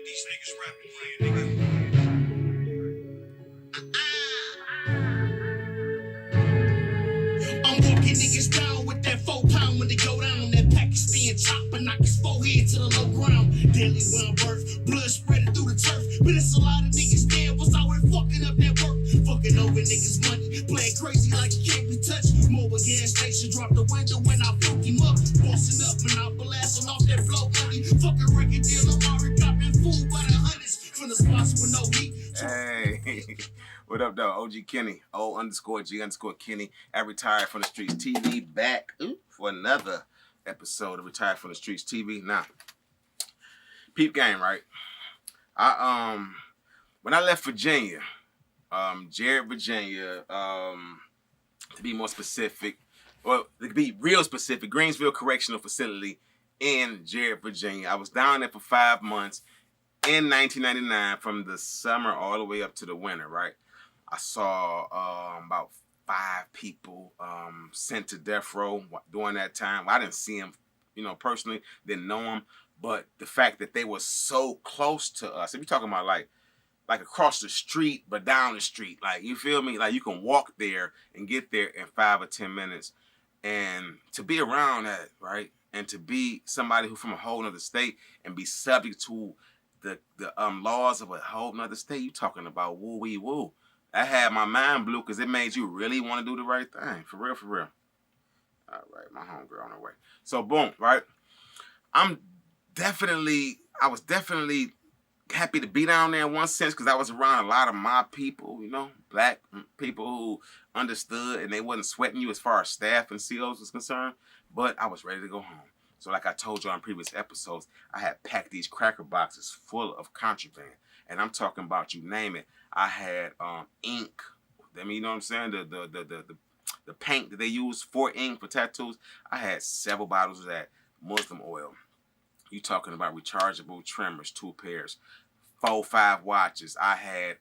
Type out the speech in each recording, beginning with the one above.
like these niggas rapping playing, nigga. I'm walking niggas down with that 4 pound when they go down. That Pakistan chopper knock his forehead to the low ground. Daily when I'm birth, blood spreading through the turf. But it's a lot of niggas there was out here fucking up that work. Fucking over niggas' money, playing crazy like you can't be touched. Mobile gas station, drop the window when I fuck him up. Bossing up when I'm blasting off that blow money. Fucking record dealer, Mari got been fooled by the hundreds. From the spots with no heat. Hey, what up, though? OG Kenny, O_G_Kenny, at Retired from the Streets TV, back for another episode of Retired from the Streets TV. Now, peep game, right? When I left Virginia, Jared, Virginia, to be more specific, or to be real specific, Greensville Correctional Facility in Jared, Virginia. I was down there for 5 months. In 1999, from the summer all the way up to the winter, right? I saw about 5 people sent to death row during that time. I didn't see them, personally, didn't know them, but the fact that they were so close to us. If you're talking about like across the street, but down the street, like, you feel me? Like, you can walk there and get there in 5 or 10 minutes, and to be around that, right? And to be somebody who from a whole other state and be subject to the laws of a whole nother state, you talking about woo-wee-woo. That had my mind blew because it made you really want to do the right thing. For real, for real. All right, my homegirl on her way. So, boom, right? I was definitely happy to be down there in one sense because I was around a lot of my people, black people who understood and they wasn't sweating you as far as staff and COs was concerned, but I was ready to go home. So like I told you on previous episodes, I had packed these cracker boxes full of contraband. And I'm talking about, you name it. I had ink. I mean, you know what I'm saying? The paint that they use for ink, for tattoos. I had several bottles of that. Muslim oil. You talking about rechargeable trimmers, 2 pairs. 4, 5 watches. I had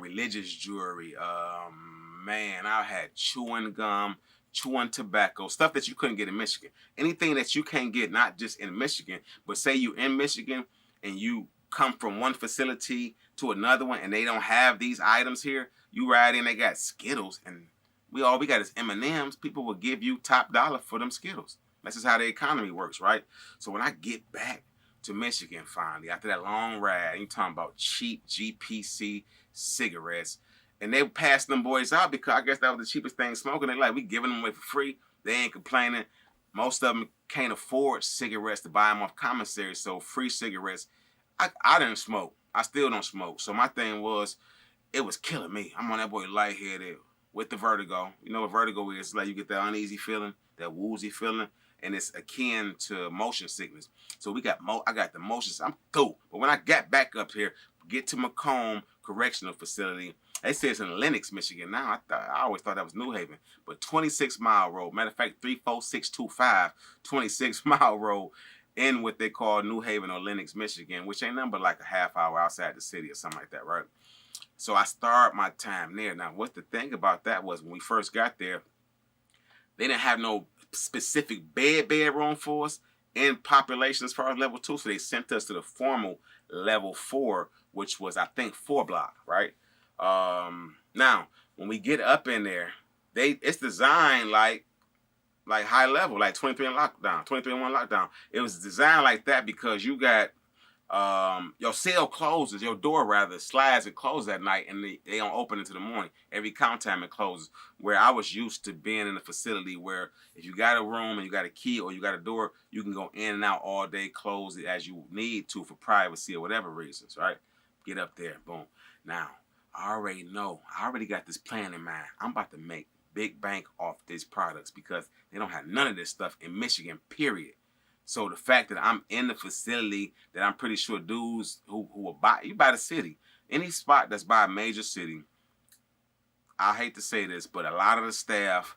religious jewelry. I had chewing gum, chewing tobacco, stuff that you couldn't get in Michigan. Anything that you can't get, not just in Michigan, but say you in Michigan and you come from one facility to another one and they don't have these items here, you ride in, they got Skittles, and we got is M&Ms. People will give you top dollar for them Skittles. That's just how the economy works, right? So when I get back to Michigan finally, after that long ride, you talking about cheap GPC cigarettes, and they passed them boys out because I guess that was the cheapest thing smoking. They like, we giving them away for free. They ain't complaining. Most of them can't afford cigarettes to buy them off commissary, so free cigarettes. I didn't smoke. I still don't smoke. So my thing was, it was killing me. I'm on that boy lightheaded with the vertigo. You know what vertigo is? It's like you get that uneasy feeling, that woozy feeling, and it's akin to motion sickness. So I got the motions. I'm through. But when I got back up here, get to Macomb Correctional Facility, they say it's in Lenox, Michigan. Now, I always thought that was New Haven. But 26-mile road. Matter of fact, 34625, 26-mile road in what they call New Haven or Lenox, Michigan, which ain't nothing but like a half hour outside the city or something like that, right? So I started my time there. Now, what the thing about that was when we first got there, they didn't have no specific bedroom for us in population as far as level 2. So they sent us to the formal level 4, which was, I think, 4 block, right? Now, when we get up in there, it's designed like high level, like 23 and lockdown, 23 and 1 lockdown. It was designed like that because you got your cell closes, your door rather slides and closes at night, and they don't open until the morning. Every count time it closes. Where I was used to being in a facility where if you got a room and you got a key or you got a door, you can go in and out all day, close it as you need to for privacy or whatever reasons, right? Get up there, boom. Now, I already know. I already got this plan in mind. I'm about to make big bank off these products because they don't have none of this stuff in Michigan, period. So the fact that I'm in the facility that I'm pretty sure dudes who will buy, you buy the city. Any spot that's by a major city, I hate to say this, but a lot of the staff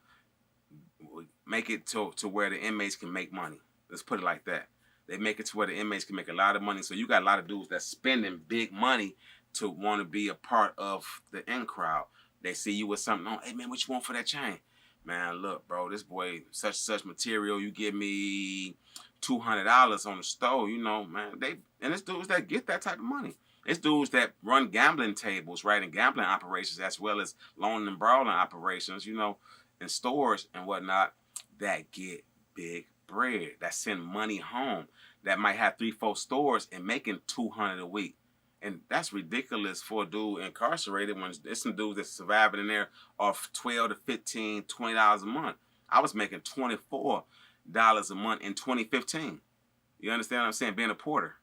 make it to where the inmates can make money. Let's put it like that. They make it to where the inmates can make a lot of money. So you got a lot of dudes that's spending big money to want to be a part of the in crowd. They see you with something on. Hey, man, what you want for that chain? Man, look, bro, this boy, such material. You give me $200 on the store, you know, man. And it's dudes that get that type of money. It's dudes that run gambling tables, right, and gambling operations as well as loan and borrowing operations, you know, in stores and whatnot that get big bread, that send money home, that might have 3-4 stores and making $200 a week. And that's ridiculous for a dude incarcerated when there's some dudes that's surviving in there off $12 to $15, $20 a month. I was making $24 a month in 2015. You understand what I'm saying? Being a porter.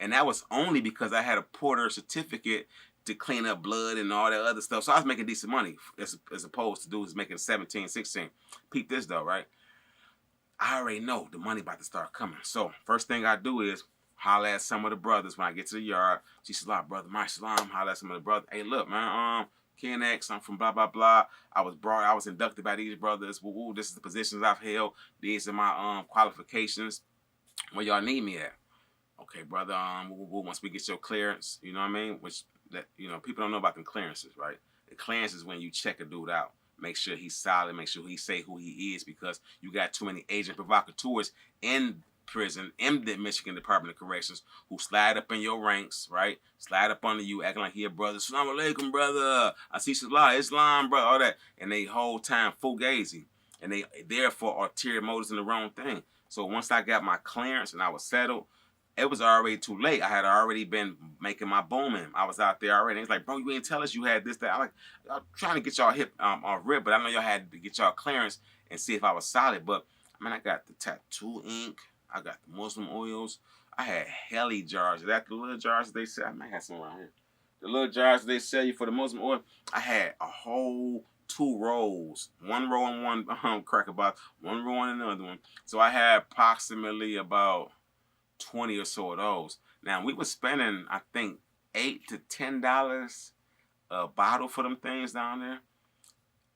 And that was only because I had a porter certificate to clean up blood and all that other stuff. So I was making decent money as opposed to dudes making 17, 16. Peep this though, right? I already know the money about to start coming. So first thing I do is holler at some of the brothers when I get to the yard. She said, brother, my salam. Holler at some of the brothers. Hey, look, man, Ken X, I'm from blah, blah, blah. I was inducted by these brothers. Woo, this is the positions I've held. These are my qualifications. Where y'all need me at? Okay, brother, once we get your clearance, you know what I mean? Which, that you know, people don't know about them clearances, right? The clearance is when you check a dude out. Make sure he's solid. Make sure he say who he is, because you got too many agent provocateurs in prison, in the Michigan Department of Corrections, who slide up in your ranks, right? Slide up under you, acting like he a brother. Assalamu alaikum, brother. I see Salah, Islam, brother, all that. And they whole time fugazi. And they therefore ulterior motives in the wrong thing. So once I got my clearance and I was settled, it was already too late. I had already been making my booming. I was out there already. It's like, bro, you ain't tell us you had this, that. I'm trying to get y'all hip on rip, but I know y'all had to get y'all clearance and see if I was solid. But I mean, I got the tattoo ink. I got the Muslim oils. I had heli jars. That the little jars they sell. I might have some around here. The little jars they sell you for the Muslim oil. I had a whole 2 rolls. 1 roll in one cracker box, 1 roll in another one. So I had approximately about 20 or so of those. Now we were spending, I think, $8 to $10 a bottle for them things down there.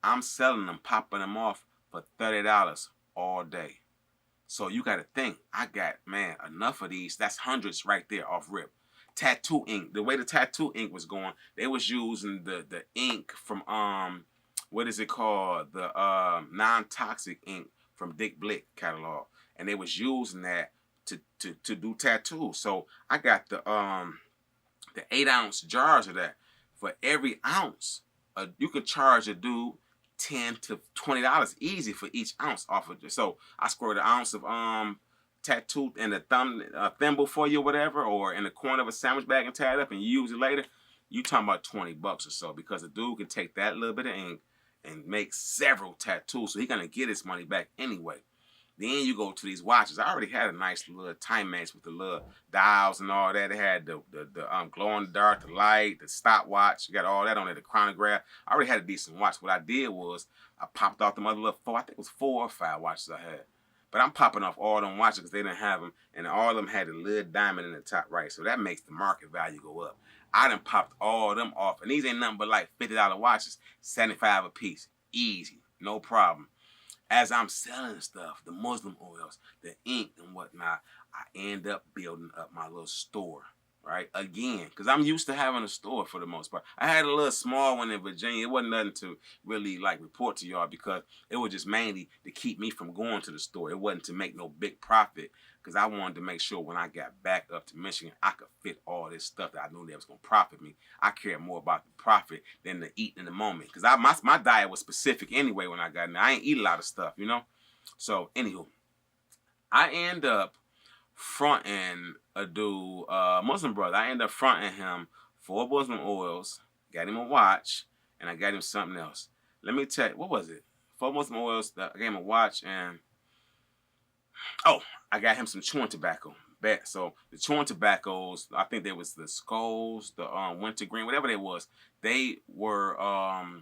I'm selling them, popping them off for $30 all day. So you got to think, I got, man, enough of these. That's hundreds right there off rip. Tattoo ink. The way the tattoo ink was going, they was using the ink from what is it called? The non-toxic ink from Dick Blick catalog, and they was using that to do tattoos. So I got the 8-ounce jars of that. For every ounce, you could charge a dude $10 to $20 easy for each ounce off of it. So I scored an ounce of tattoo in the thimble for you or whatever, or in the corner of a sandwich bag and tie it up and use it later. You talking about $20 or so, because a dude can take that little bit of ink and make several tattoos, so he gonna get his money back anyway. Then you go to these watches. I already had a nice little Timex with the little dials and all that. It had the glow in the dark, the light, the stopwatch. You got all that on it, the chronograph. I already had a decent watch. What I did was I popped off them other little 4, I think it was 4 or 5 watches I had. But I'm popping off all them watches because they didn't have them, and all of them had a little diamond in the top right. So that makes the market value go up. I done popped all of them off, and these ain't nothing but like $50 watches, $75 a piece. Easy, no problem. As I'm selling stuff, the Muslim oils, the ink and whatnot, I end up building up my little store, right? Again, because I'm used to having a store for the most part. I had a little small one in Virginia. It wasn't nothing to really like report to y'all, because it was just mainly to keep me from going to the store. It wasn't to make no big profit, because I wanted to make sure when I got back up to Michigan, I could fit all this stuff that I knew that was going to profit me. I cared more about the profit than the eat in the moment, because my diet was specific anyway when I got in there. I ain't eat a lot of stuff, you know? So, anywho, I end up fronting a dude, Muslim brother. I end up fronting him 4 Muslim oils, got him a watch, and I got him something else. Let me tell you, what was it? 4 Muslim oils, I gave him a watch, and I got him some chewing tobacco. So the chewing tobaccos, I think there was the Skulls, the Wintergreen, whatever they was. They were, I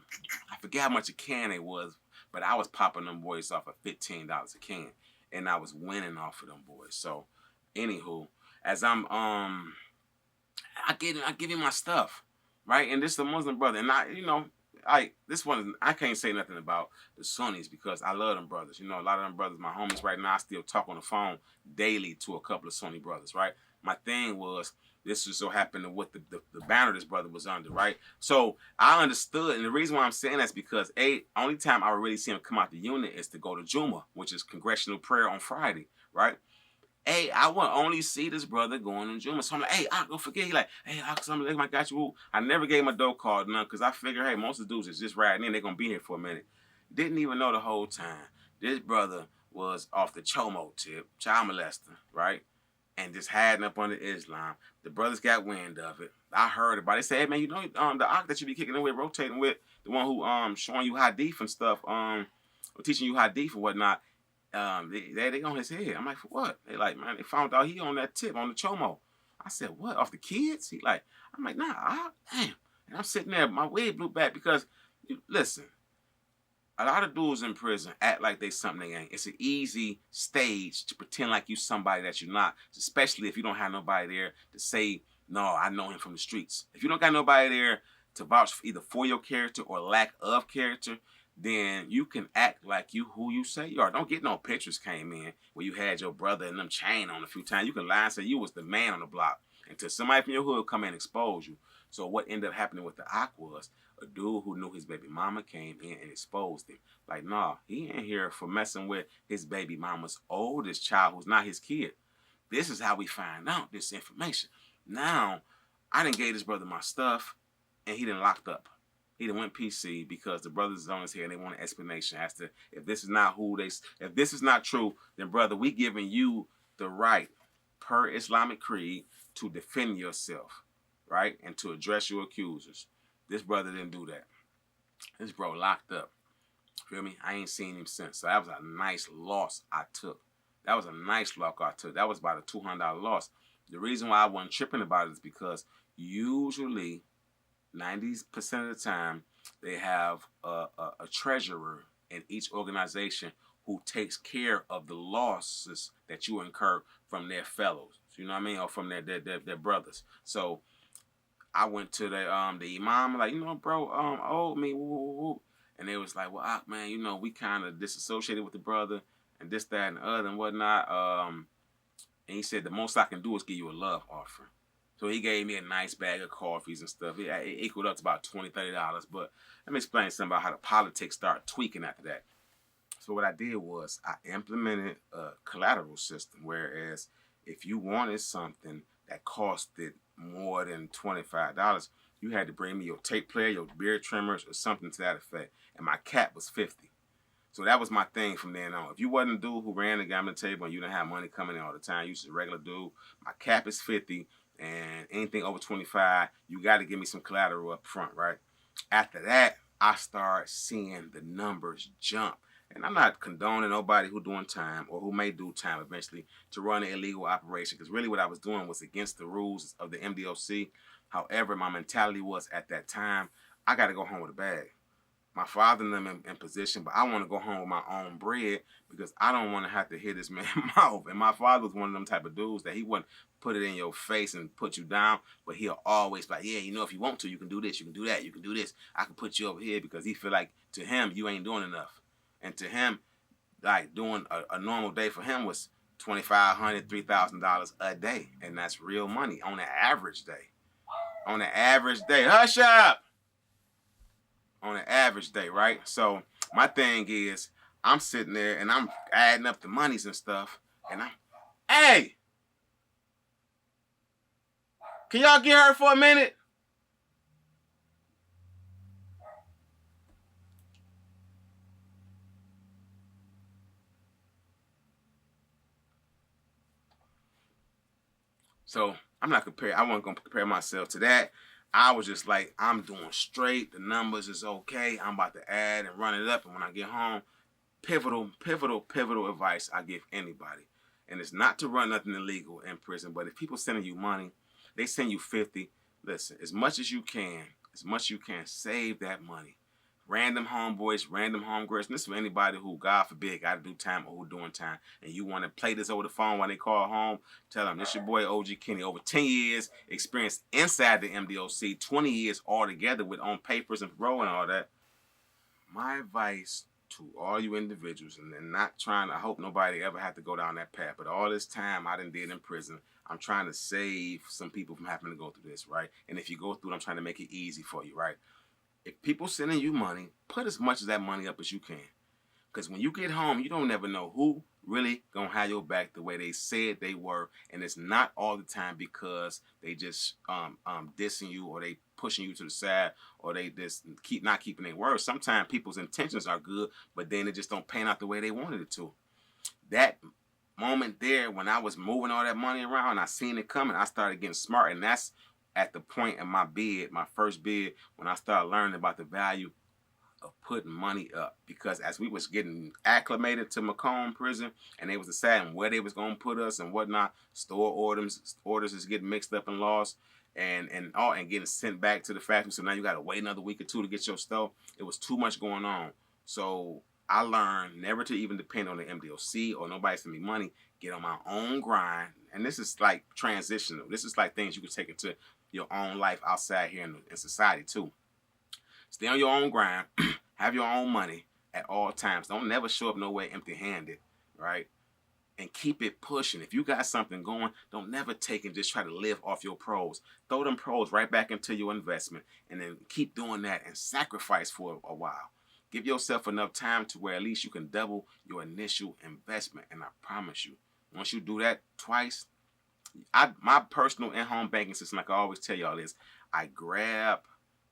forget how much a can it was, but I was popping them boys off at $15 a can, and I was winning off of them boys. So, anywho, as I'm, I give him my stuff, right? And this is a Muslim brother, and I can't say nothing about the Sunnis, because I love them brothers. You know, a lot of them brothers, my homies right now, I still talk on the phone daily to a couple of Sunni brothers, right? My thing was, this just so happened to what the banner this brother was under, right? So I understood, and the reason why I'm saying that's because, only time I would really see him come out the unit is to go to Juma, which is congressional prayer on Friday, right? Hey, I would only see this brother going in Juma. So I'm like, hey, don't forget. He like, hey, I got you. I never gave my dope card none because I figure, hey, most of the dudes is just riding in. They're going to be here for a minute. Didn't even know the whole time. This brother was off the Chomo tip, child molester, right? And just hiding up under Islam. The brothers got wind of it. I heard about it. They said, hey, man, you know, the Ak that you be kicking it with, rotating with, the one who showing you hadith and stuff, or teaching you hadith and whatnot, they on his head. I'm like, for what? They like, man, they found out he on that tip on the Chomo. I said, what? Off the kids? He like, I'm like, nah, damn. And I'm sitting there, my wig blew back because, listen, a lot of dudes in prison act like they something they ain't. It's an easy stage to pretend like you somebody that you're not, especially if you don't have nobody there to say, no, I know him from the streets. If you don't got nobody there to vouch for either for your character or lack of character, then you can act like you who you say you are. Don't get no pictures came in where you had your brother and them chain on a few times. You can lie and say you was the man on the block until somebody from your hood come in and expose you. So what ended up happening with the Ak was a dude who knew his baby mama came in and exposed him. Like, nah, he ain't here for messing with his baby mama's oldest child who's not his kid. This is how we find out this information. Now, I done gave this brother my stuff and he done locked up. He done went PC because the brothers is on his head and they want an explanation as to if this is not if this is not true, then brother, we giving you the right per Islamic creed to defend yourself, right? And to address your accusers. This brother didn't do that. This bro locked up. Feel me? I ain't seen him since. So that was a nice loss I took. That was a nice loss I took. That was about a $200 loss. The reason why I wasn't tripping about it is because usually 90% of the time, they have a treasurer in each organization who takes care of the losses that you incur from their fellows. You know what I mean? Or from their brothers. So I went to the imam, like, you know, bro, owed me, woo, woo, woo. And they was like, well, man, you know, we kind of disassociated with the brother and this, that, and the other and whatnot. And he said, the most I can do is give you a love offering. So he gave me a nice bag of coffees and stuff. It equaled up to about $20, $30. But let me explain something about how the politics started tweaking after that. So what I did was I implemented a collateral system, whereas if you wanted something that costed more than $25, you had to bring me your tape player, your beard trimmers, or something to that effect. And my cap was $50. So that was my thing from then on. If you wasn't a dude who ran the gambling table and you didn't have money coming in all the time, you was a regular dude, my cap is $50. And anything over 25, you got to give me some collateral up front, right? After that, I start seeing the numbers jump. And I'm not condoning nobody who doing time or who may do time eventually to run an illegal operation, because really what I was doing was against the rules of the MDOC. However, my mentality was at that time, I got to go home with a bag. My father and them in position, but I want to go home with my own bread because I don't want to have to hear this man's mouth. And my father was one of them type of dudes that he wouldn't put it in your face and put you down, but he'll always be like, yeah, you know, if you want to, you can do this, you can do that, you can do this. I can put you over here, because he feel like to him, you ain't doing enough. And to him, like doing a normal day for him was $2,500, $3,000 a day. And that's real money on an average day. On an average day. Hush up! On an average day, right? So my thing is, I'm sitting there and I'm adding up the monies and stuff, and hey, can y'all get her for a minute? So I'm not comparing. I wasn't gonna compare myself to that. I was just like, I'm doing straight. The numbers is okay. I'm about to add and run it up. And when I get home, pivotal advice I give anybody. And it's not to run nothing illegal in prison, but if people sending you money, they send you 50. Listen, as much as you can, save that money. Random homeboys, random homegirls, and this is for anybody who, God forbid, got to do time or who doing time, and you want to play this over the phone while they call home, tell them, this your boy OG Kenny, over 10 years experience inside the MDOC, 20 years altogether with on papers and parole and all that. My advice to all you individuals, and then not trying to, I hope nobody ever have to go down that path, but all this time I done did in prison, I'm trying to save some people from having to go through this, right? And if you go through it, I'm trying to make it easy for you, right? If people sending you money, put as much of that money up as you can. Because when you get home, you don't never know who really gonna have your back the way they said they were, and it's not all the time because they just dissing you or they pushing you to the side or they just not keeping their word. Sometimes people's intentions are good, but then it just don't pan out the way they wanted it to. That moment there when I was moving all that money around, I seen it coming. I started getting smart, and that's at the point in my bid, my first bid, when I started learning about the value of putting money up. Because as we was getting acclimated to Macomb prison and they was deciding where they was gonna put us and whatnot, store orders is getting mixed up and lost and getting sent back to the factory. So now you gotta wait another week or two to get your stuff. It was too much going on. So I learned never to even depend on the MDOC or nobody send me money. Get on my own grind. And this is like transitional. This is like things you can take into your own life outside here in society too. Stay on your own grind. Have your own money at all times. Don't never show up nowhere empty-handed, right? And keep it pushing. If you got something going, don't never take and just try to live off your pros. Throw them pros right back into your investment and then keep doing that and sacrifice for a while. Give yourself enough time to where at least you can double your initial investment. And I promise you, once you do that twice, my personal in-home banking system, like I always tell y'all is, I grab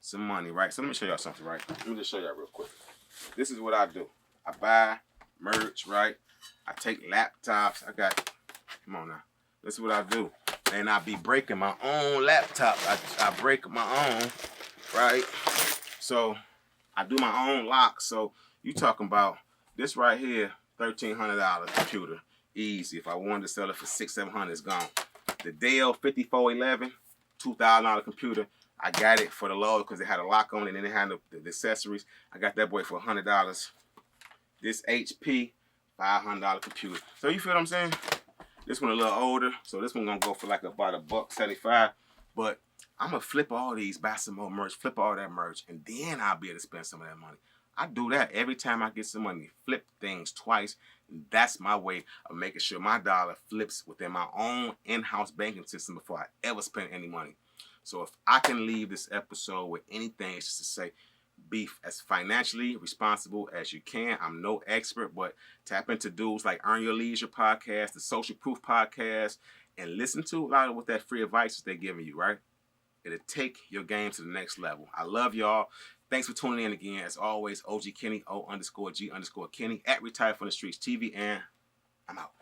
some money, right? So let me show y'all something, right? Let me just show y'all real quick. This is what I do. I buy merch, right? I take laptops. Come on now. This is what I do. And I be breaking my own laptop. I break my own, right? So I do my own lock. So you talking about this right here, $1,300 computer. Easy. If I wanted to sell it for $600-700, it's gone. The Dell 5411, $2,000 computer. I got it for the low because it had a lock on it and then it had the accessories. I got that boy for $100. This HP, $500 computer. So you feel what I'm saying? This one a little older, so this one gonna go for like about $1.75. But I'm gonna flip all these, buy some more merch, flip all that merch, and then I'll be able to spend some of that money. I do that every time I get some money. Flip things twice. That's my way of making sure my dollar flips within my own in-house banking system before I ever spend any money. So if I can leave this episode with anything, it's just to say, be as financially responsible as you can. I'm no expert, but tap into dudes like Earn Your Leisure podcast, the Social Proof podcast, and listen to a lot of what that free advice they're giving you, right? It'll take your game to the next level. I love y'all. Thanks for tuning in again. As always, OG Kenny, O_G_Kenny, at Retired from the Streets TV, and I'm out.